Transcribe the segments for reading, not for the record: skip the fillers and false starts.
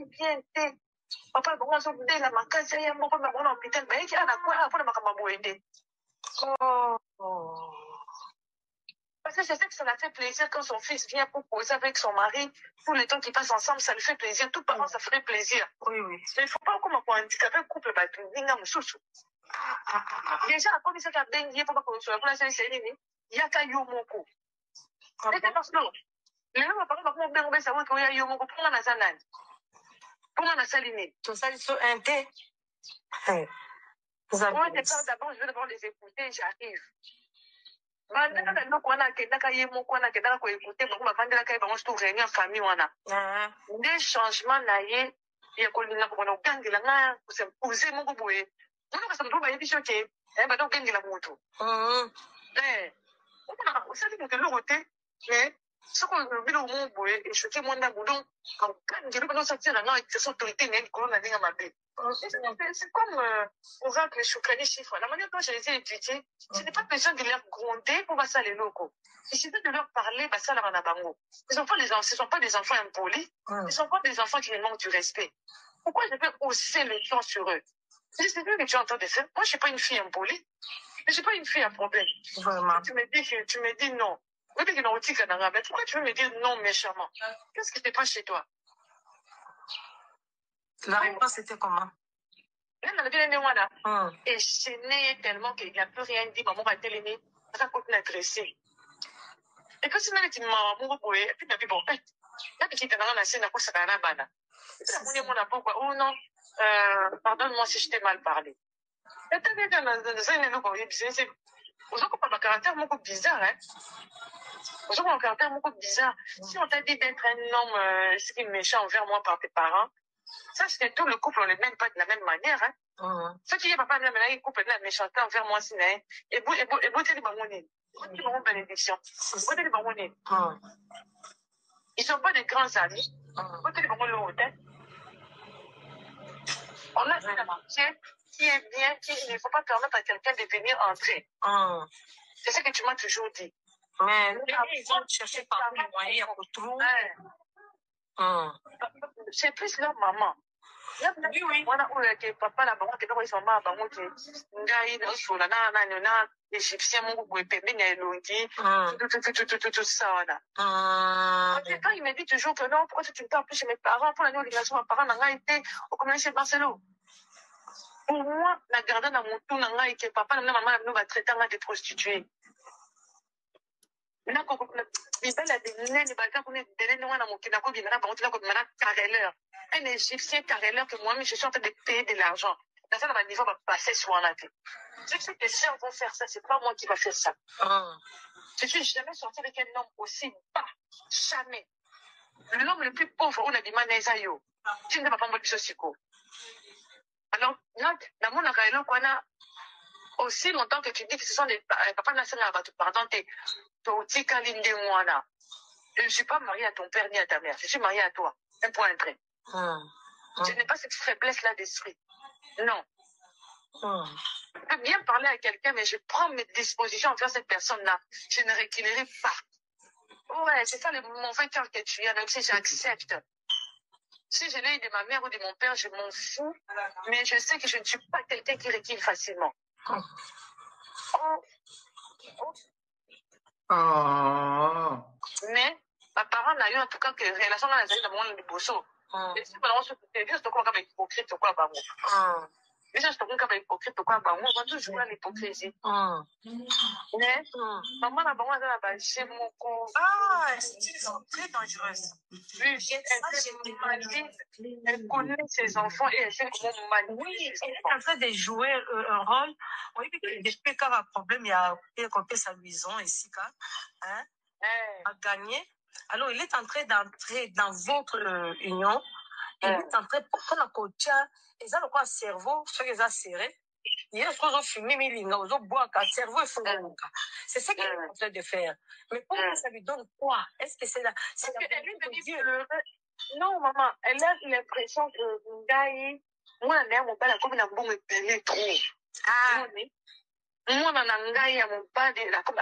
bien te. Papa bango so de la makasi ya moko na bona hôpital ba eki ana kwa apona makamba boende. Oh. Parce que je sais que ça l'a fait plaisir quand son fils vient pour poser avec son mari, tout le temps qu'ils passent ensemble, ça lui fait plaisir. Tout parents, ça ferait plaisir. Oui, oui. Mais il ne faut pas comme un handicapé couple déjà, comme il s'est fait bien pour que tu aies il y a qu'à yomoko. C'est parce que le nom parle de mon bébé, ça va qu'il y a yomoko pour la nazanan. Pour la nazaline. Tout ça, ils sont indés. Moi, d'abord, je vais d'abord les écouter, j'arrive. Des changements naïe il y a qu'on a gagné la main pour se poser mon boué. On a ça pas édition qui est bah donc gagner la moto. On ça dit que le côté mais ce qu'on veut au mon boué et choquer mon aboudon quand je veux sortir la main avec cette autorité n'est qu'on a dit à ma bête. C'est comme oracle choukani chiffre. La manière dont je les ai étudiés, ce n'est pas besoin de leur gronder pour passer les locaux. Il suffit de leur parler, bah ça la manabango. Ce ne sont pas des enfants impolis, ce ne sont pas des enfants qui me manquent du respect. Pourquoi je vais hausser le ton sur eux? C'est ce que tu entends de faire. Moi, je ne suis pas une fille impolie, mais je ne suis pas une fille à problème. Vraiment. Tu me dis non. Pourquoi tu veux me dire non méchamment? Qu'est-ce qui te passe chez toi? La réponse était comment? Et gêné tellement qu'il n'a plus rien dit, maman va télé, ça continue à agresser. Et quand c'est là, tu m'as dit, et puis tu as dit, bon, là, tu t'es dans la scène, à quoi ça va la bana? Oh non, pardonne-moi si je t'ai mal parlé. Et tu as dit, vous avez un caractère beaucoup bizarre, hein? Vous avez un caractère beaucoup bizarre. Si on t'a dit d'être un homme, ce qui est méchant envers moi par tes parents, ça, c'est tout le couple, on ne les mène pas de la même manière, hein? Ce qui est papa, il couple de la méchanceté envers moi, c'est et vous, t'es des bamounis. Vous, t'es des bénédiction. Vous, t'es des bamounis. Ils ne sont pas des grands amis. Vous, t'es des bamounis. On a fait un marché qui est bien, il ne faut pas permettre à quelqu'un de venir entrer. C'est ce que tu m'as toujours dit. Mais ils vont chercher par les moyens qu'on trouve. C'est plus leur maman. Oui, oui. Papa là, ils sont morts, égyptien, mon goût, tout ça, là. Quand il me dit toujours que non, pourquoi tu me parles plus chez mes parents, pour la nouvelle relation, mes parents n'ont été au communauté chez Barcelone. Pour moi, la garde dans mon tour, n'a été papa, la maman, nous va traiter de prostituée. Il un Égyptien carreleur que moi-même je suis en train de payer de l'argent. Dans ça, le niveau va passer sur la tête. C'est que les gens vont faire ça, c'est pas moi qui va faire ça. Je suis jamais sorti avec un homme aussi bas. Jamais. L'homme le plus pauvre, on a dit Manézayo. Tu ne vas pas me dire ceci. Alors, dans mon carreleur, qu'on a aussi longtemps que tu dis que ce sont des papas nationaux, pardon, je ne suis pas mariée à ton père ni à ta mère. Je suis mariée à toi. Un point entré. Je n'ai pas cette faiblesse-là d'esprit. Non. Je peux bien parler à quelqu'un, mais je prends mes dispositions envers cette personne-là. Je ne reculerai pas. Ouais, c'est ça le mauvais cœur que tu as. Même si j'accepte. Si je l'ai eu de ma mère ou de mon père, je m'en fous. Mais je sais que je ne suis pas quelqu'un qui recule facilement. Mais, ma parent n'a eu en tout cas que relation dans les années de mon bousseau. Et si maintenant, c'est juste qu'on va hypocrite ou quoi, bah, mais ça, c'est qu'on va hypocrite ou quoi, bah, on va toujours jouer à l'hypocrisie. Mais, maman, la maman, elle a chez mon corps. Ils sont très dangereuses. Oui, elle connaît ses enfants et elle sait comment manipuler. Oui, elle est en train de jouer un rôle. Oui, depuis qu'il y a un problème, il y a un sa maison ici, hein, à gagner. Alors, il est en train d'entrer dans votre union. Il est en train pour la coach. Ils ont le cerveau, ce qu'ils ont serré. Il y a ce qu'ils ont fumé, mais ils ont boire, le cerveau est fou. C'est ce qu'il est en train de faire. Mais pourquoi ça lui donne quoi? Est-ce que c'est la. C'est qu'elle lui dit Dieu. Non, maman, elle a l'impression que Ngaï, moi, mon père, comme il a bon me payer trop. Moi, Ngaï, mon père,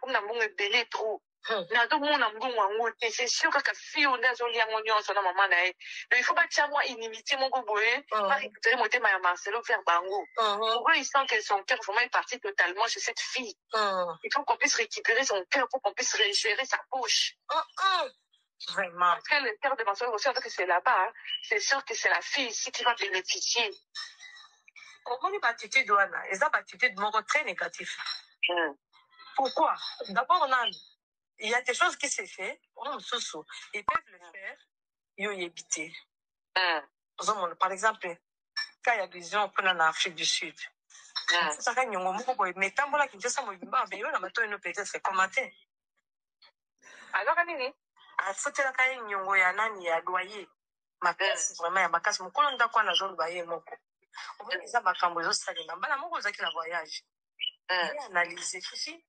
comme il a bon me payer trop. Na tout mon amour wango c'est sûr que fille on a zoli yango nyonso na maman na ye. Donc il faut pas tiens moi inimitié mon goboé, pas récupérer mon thème à Marcelo faire bango. Pourquoi il sent que son cœur vraiment est parti totalement chez cette fille. Il faut qu'on puisse récupérer son cœur pour qu'on puisse gérer sa bouche. Vraiment. Parce que le cœur de Marcelo aussi, en fait que c'est là-bas, hein, c'est sûr que c'est la fille ici qui va bénéficier. Comment une attitude douane? Et ça, attitude très négative. Pourquoi? D'abord, il y a des choses qui se font, ils peuvent le faire, ils ont évité. Par exemple, quand il y a des gens qui sont en Afrique du Sud, mais tant que tu as peut-être commenter. Alors, Anini? Il faut que tu aies loyer. Ma place, vraiment, ma casse, mon colon d'accord, la zone loyer, mon co. On va les abakambo, les salles, la mon gros qui la voyage. J'ai analysé ceci.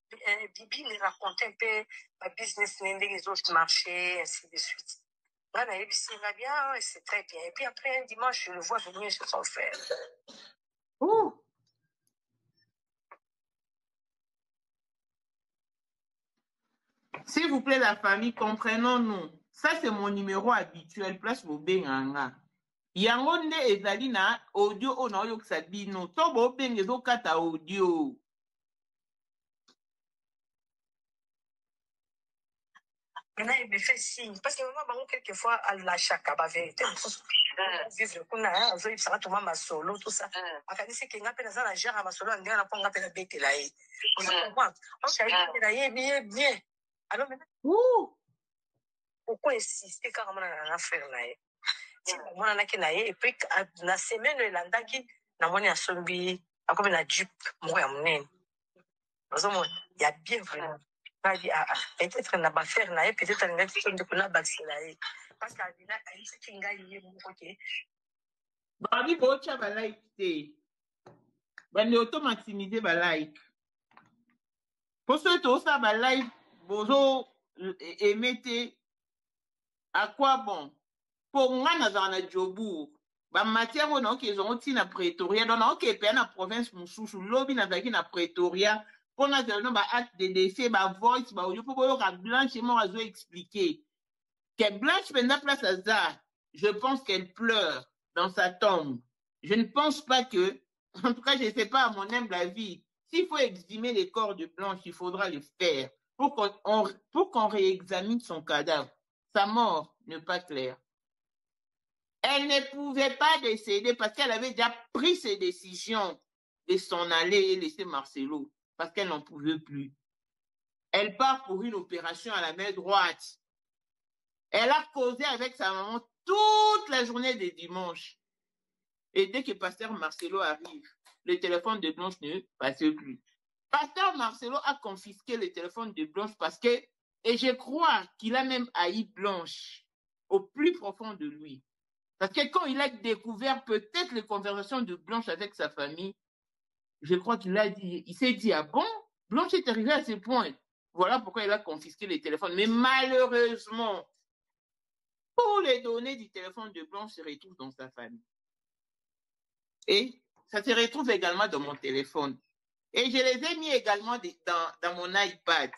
Bibi me racontait un peu ma business, les autres marchés, ainsi de suite. Là, c'est bien, c'est très bien. Et puis après, un dimanche, je le vois venir chez son frère. Ouh. S'il vous plaît, la famille, comprenons-nous. Ça, c'est mon numéro habituel, place Bobenganga. Yango nde ezali na audio o na oyokisa bino. To bobenge ezokata audio. Maintenant, il me fait signe. Parce que maman, quelquefois, elle lâche à la vérité. Vivre le coup, ça va tomber ma solo, tout ça. Quand il dit qu'il y a un gère à ma solo, on a pas un bête là. On comprend. On a bien. Alors maintenant, pourquoi insister quand on a affaire là? Si on a un et puis, la semaine, il a un qui n'a pas un sombi, comme une jupe, moi, il y a bien vraiment. Peut-être n'a pas faire là, peut-être n'a pas fait de qu'on a bâti là. Parce qu'à Dina, il s'est qu'il y a mon côté. Bani bocha ba like te. Bani auto maximiser ba like. Pour ceux qui ont ça ba like, bozo émettez. À quoi bon? Pour moi, dans la Djobourg, ba matière on a qu'ils ont aussi na Pretoria, donc on a na province Moussouchou, lobby na zaki na Pretoria. Pour na zelo ba acte de décès, ba voice, ba audio, pour que Blanche et moi expliquer. Que Blanche prenne place à ça, je pense qu'elle pleure dans sa tombe. Je ne pense pas que, en tout cas, je ne sais pas à mon humble avis, s'il faut exhumer les corps de Blanche, il faudra le faire pour qu'on réexamine son cadavre. Sa mort n'est pas claire. Elle ne pouvait pas décéder parce qu'elle avait déjà pris ses décisions de s'en aller et laisser Marcelo parce qu'elle n'en pouvait plus. Elle part pour une opération à la main droite. Elle a causé avec sa maman toute la journée de dimanche. Et dès que Pasteur Marcelo arrive, le téléphone de Blanche ne passait plus. Pasteur Marcelo a confisqué le téléphone de Blanche parce que, et je crois qu'il a même haï Blanche au plus profond de lui. Parce que quand il a découvert peut-être les conversations de Blanche avec sa famille, je crois qu'il a dit, il s'est dit, ah bon, Blanche est arrivée à ce point. Voilà pourquoi il a confisqué les téléphones. Mais malheureusement, toutes les données du téléphone de Blanche se retrouvent dans sa famille. Et ça se retrouve également dans mon téléphone. Et je les ai mis également dans mon iPad.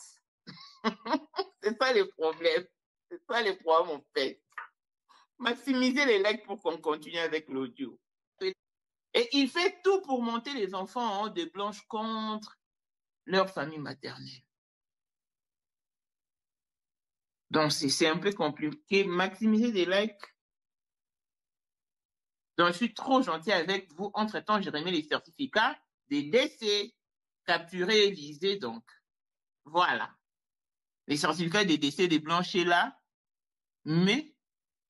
C'est ça le problème. C'est ça le problème, en fait. Maximiser les likes pour qu'on continue avec l'audio. Et il fait tout pour monter les enfants en haut de Blanche contre leur famille maternelle. Donc, c'est un peu compliqué. Maximiser des likes. Donc, je suis trop gentil avec vous. Entre-temps, j'ai remis les certificats des décès capturés et visés. Donc, voilà. Les certificats des décès des Blanches est là. Mais,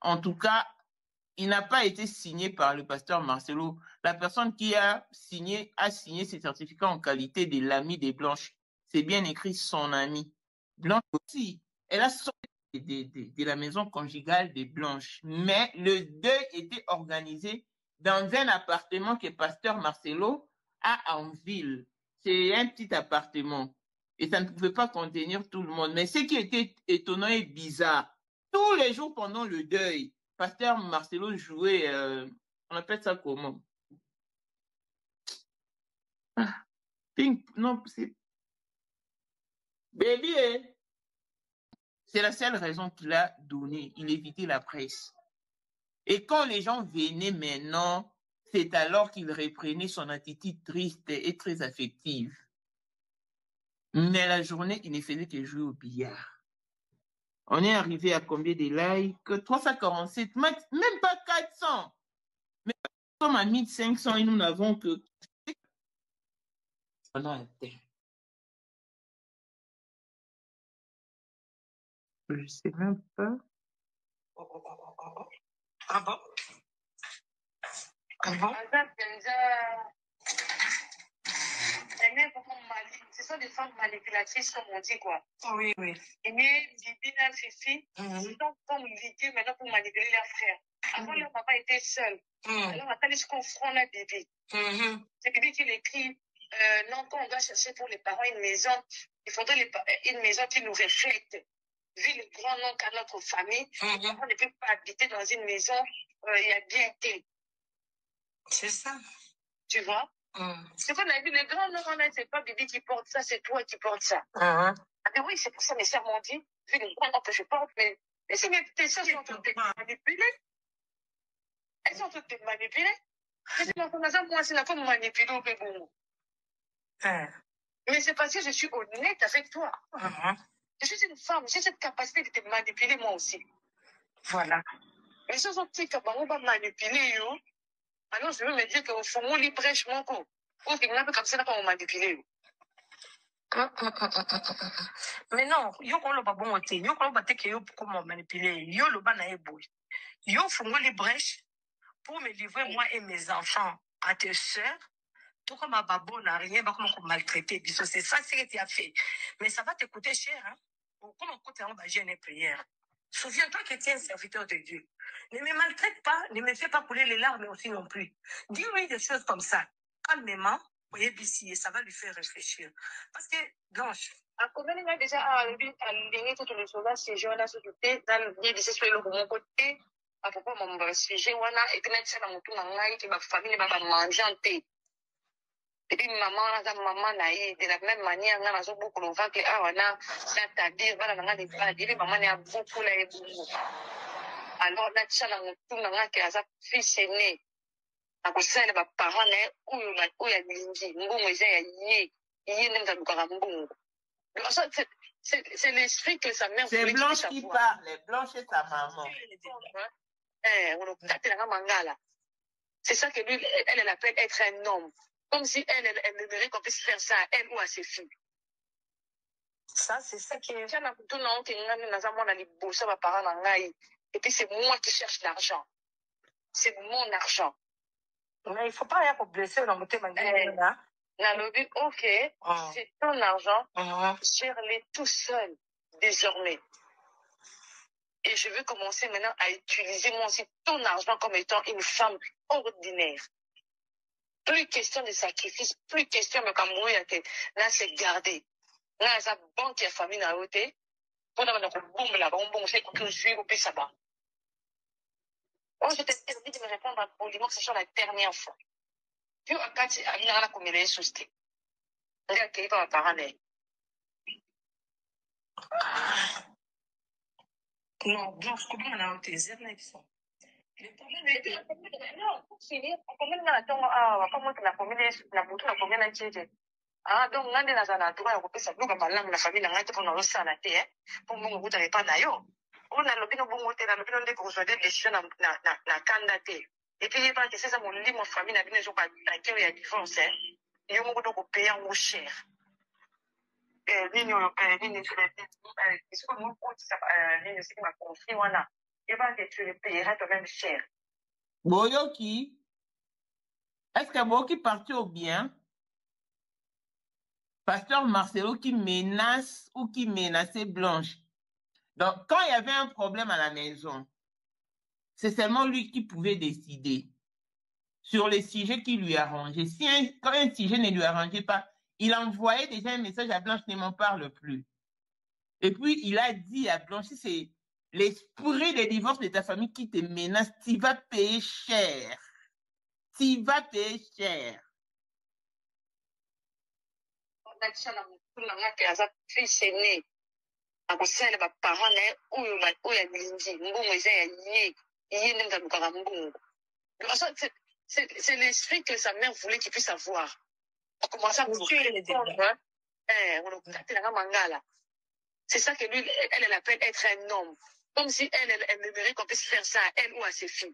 en tout cas, il n'a pas été signé par le pasteur Marcelo. La personne qui a signé ces certificats en qualité de l'ami des Blanches. C'est bien écrit son ami. Blanche aussi. Elle a sorti de la maison conjugale des Blanches. Mais le deuil était organisé dans un appartement que pasteur Marcelo a en ville. C'est un petit appartement. Et ça ne pouvait pas contenir tout le monde. Mais ce qui était étonnant et bizarre, tous les jours pendant le deuil, pasteur Marcelo jouait, on appelle ça comment? Non, c'est... Baby, C'est la seule raison qu'il a donnée. Il évitait la presse. Et quand les gens venaient maintenant, c'est alors qu'il reprenait son attitude triste et très affective. Mais la journée, il ne faisait que jouer au billard. On est arrivé à combien de likes? 347, même pas 400. Mais nous sommes à 1500 et nous n'avons que... On a atteint. Je ne sais même pas. Ah bon? Ah bon? Ce sont des femmes manipulatrices, comme on dit, quoi. Oui, oui. Mais Bibi, Fifi, ils sont comme l'idée maintenant pour manipuler leurs frères. Avant, leur papa était seul. Alors, maintenant, ils se confrontent à Bibi. C'est Bibi qui l'écrit. Non, quand on doit chercher pour les parents une maison, il faudrait une maison qui nous reflète. Vu le grand nom qu'a notre famille, on ne peut pas habiter dans une maison, il y a bien été. C'est ça. Tu vois? C'est qu'on a vu le grand nom, c'est pas Bibi qui porte ça, c'est toi qui portes ça. Ah, mais oui, c'est pour ça mes sœurs m'ont dit, vu le grand nom que je porte, mais si tes sœurs sont en train de te manipuler, elles sont en train de te manipuler. Moi, c'est la fois de me manipuler au Bébou. Mais c'est parce que je suis honnête avec toi. Je suis une femme, j'ai cette capacité de te manipuler moi aussi. Voilà. Mais si on dit que on va manipuler, alors je veux me dire qu'au fond, on libre mon coup. Ou qu'il n'y a pas comme ça, on manipuler. Mais non, yo ko lo ba bon te, yo ko lo ba te que yo comment manipuler, yo lo ba na eboy. Yo fongo les brèches pour me livrer moi et mes enfants à tes sœurs. Tout comme ma babo n'a rien, bah comment maltraiter, c'est ça ce que tu as fait. Mais ça va te coûter cher, hein. Comment coûte on va gêner prière. Souviens-toi que tu es un serviteur de Dieu. Ne me maltraite pas, ne me fais pas couler les larmes aussi non plus. Dis-lui des choses comme ça, calmement. Et ça va lui faire réfléchir. Parce que, Blanche, à combien il y a déjà aligné toutes les choses, ces gens-là, société, dans le bien de ce soit le bon côté, à propos de mon sujet, on a été net dans mon tour, on a été ma famille, ma manger en thé. Et puis maman, de la même manière, on a beaucoup de gens qui ont c'est-à-dire, voilà, on a des pas, et puis maman, il y a beaucoup là, alors, on a dit ça dans mon tour, on a qui a sa fils aîné. Akosala ba parents na oyo alingi mbongo eza ya ye nde mzalukaka mbongo. C'est l'esprit que sa mère c'est Blanche qui parle, Blanche et sa maman. C'est ça que lui, elle appelle être un homme. Comme si elle aimerait qu'on puisse faire ça à elle ou à ses filles. Ça, c'est ça qui est... Et puis c'est moi qui cherche l'argent. C'est mon argent. Mais il ne faut pas rien pour blesser dans mon thème. Nalobi, ok, c'est ton argent, gère-les tout seul, désormais. Et je veux commencer maintenant à utiliser moi aussi ton argent comme étant une femme ordinaire. Plus question de sacrifice, plus question de Cameroun, là c'est garder. Là, ça banque et famille n'a été. Pour nous, on bombe là-bas, on bombe, c'est que je suis au pays là-bas. Oh, je t'interdis de me répondre poliment, que ce soit la dernière fois. Puis, quand il y a comme il est suscité. Il y a qui va parler. Non, Blanche, comment on a un désir là, ils sont. Non, pour finir, comment on a comment on a combien la bouton a combien de ah, donc, on a des nazares, on peut s'appeler comme la famille, on a pour nous sanater, pour nous, vous n'avez pas d'ailleurs. On a l'opinion bon côté, la l'opinion de qu'on des décisions na candidaté. Et puis, il y a pas que c'est ça, mon lit, mon famille, n'a pas pas d'accueil et à divorce, il y a beaucoup de payer en cher. Ligne européenne, ligne sur les ce que mon compte, ligne, c'est ma confie, voilà. Il va que tu le payeras quand même cher. Boyoki, est-ce que Boyoki parti au bien? Pasteur Marcelo qui menace ou qui menaçait Blanche. Donc, quand il y avait un problème à la maison, c'est seulement lui qui pouvait décider sur les sujets qui lui arrangeaient. Si quand un sujet ne lui arrangeait pas, il envoyait déjà un message à Blanche, ne m'en parle plus. Et puis, il a dit à Blanche, si c'est l'esprit de divorce de ta famille qui te menace, tu vas payer cher. Tu vas payer cher. On a dit ça dans mon fils aîné. akosala baparent na ye oyo alingi mbongo eza ya ye ndenge alukaka mbongo. C'est l'esprit que sa mère voulait qu'il puisse avoir. On commence à répondre. C'est ça que lui, elle appelle être un homme. Comme si elle aimerait qu'on puisse faire ça à elle ou à ses filles.